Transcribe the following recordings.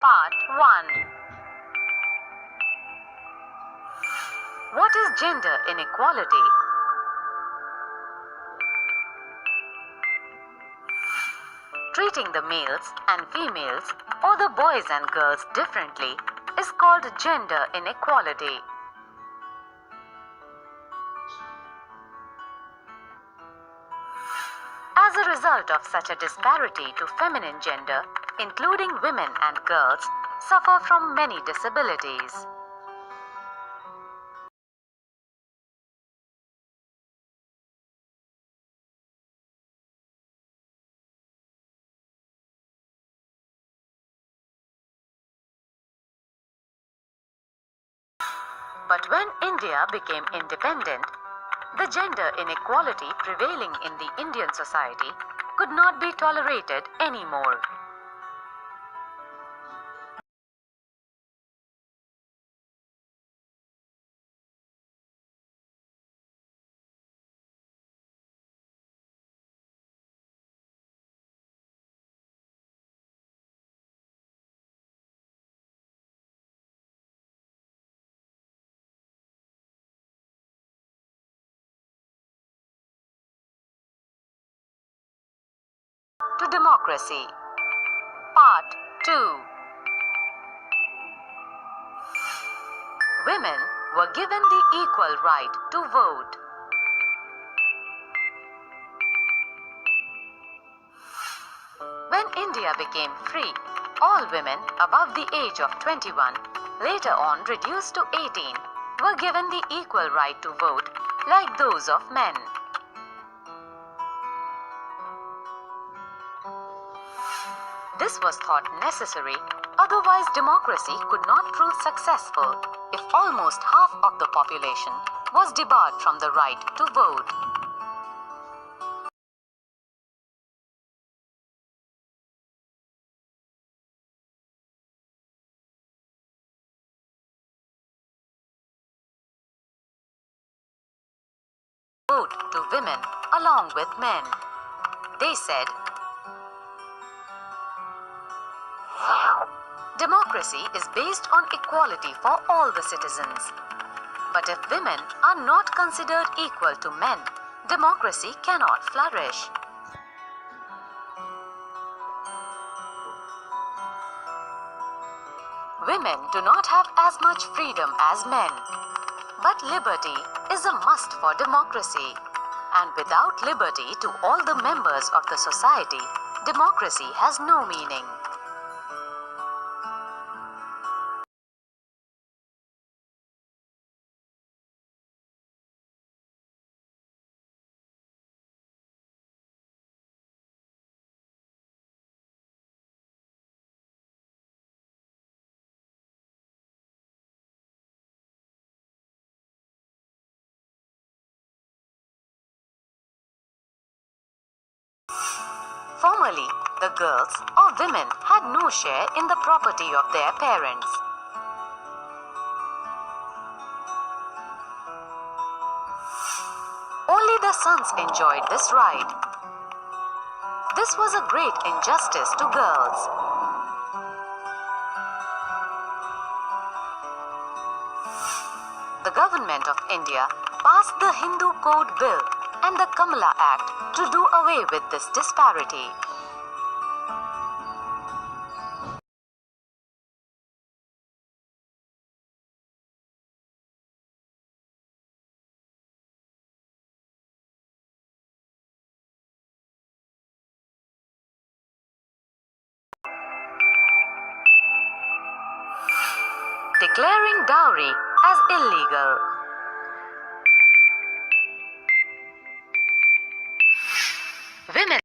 Part 1. What is gender inequality? Treating the males and females or the boys and girls differently is called gender inequality. As a result of such a disparity to feminine gender, including women and girls, suffer from many disabilities. But when India became independent, the gender inequality prevailing in the Indian society could not be tolerated anymore. To democracy. Part 2. Women were given the equal right to vote. When India became free, all women above the age of 21, later on reduced to 18, were given the equal right to vote like those of men. This was thought necessary, otherwise democracy could not prove successful if almost half of the population was debarred from the right to vote. Vote to women along with men. They said, democracy is based on equality for all the citizens. But if women are not considered equal to men, democracy cannot flourish. Women do not have as much freedom as men. But liberty is a must for democracy. And without liberty to all the members of the society, democracy has no meaning. Formerly, the girls or women had no share in the property of their parents. Only the sons enjoyed this right. This was a great injustice to girls. The government of India passed the Hindu Code Bill and the Kamala Act to do away with this disparity. Declaring dowry as illegal. Women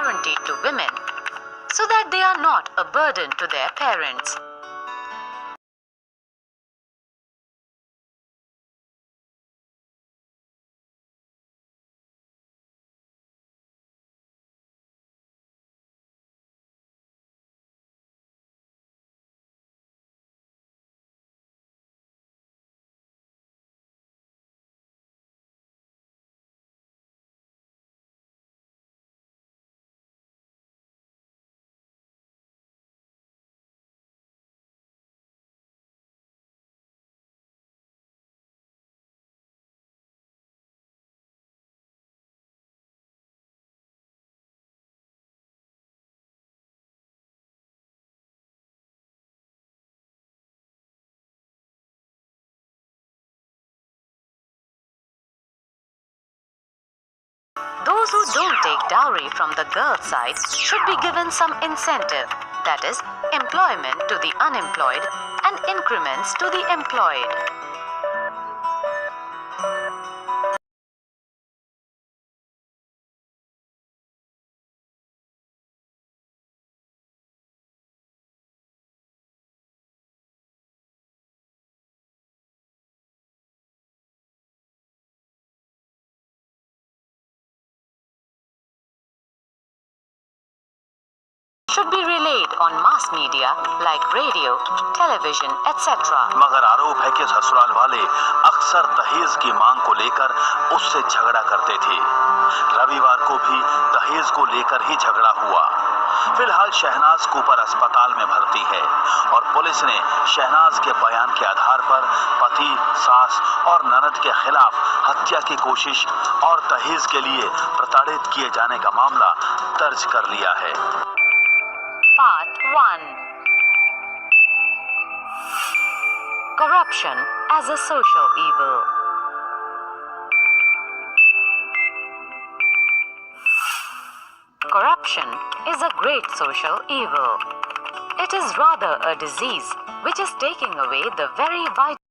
guaranteed to women so that they are not a burden to their parents. Those who don't take dowry from the girl side should be given some incentive, that is, employment to the unemployed and increments to the employed. Should be relayed on mass media like radio, television, etc. मगर आरोप है कि ससुराल वाले अक्सर दहेज की मांग को लेकर उससे झगड़ा करते थे। रविवार को भी दहेज को लेकर ही झगड़ा हुआ। फिलहाल शहनाज कूपर अस्पताल में भर्ती है और पुलिस ने शहनाज के बयान के आधार पर पति, सास और ननद के खिलाफ हत्या की कोशिश और दहेज के लिए प्रताड़ित किए जाने का मामला दर्ज कर लिया है। Part 1. Corruption as a social evil. Corruption is a great social evil. It is rather a disease which is taking away the very vital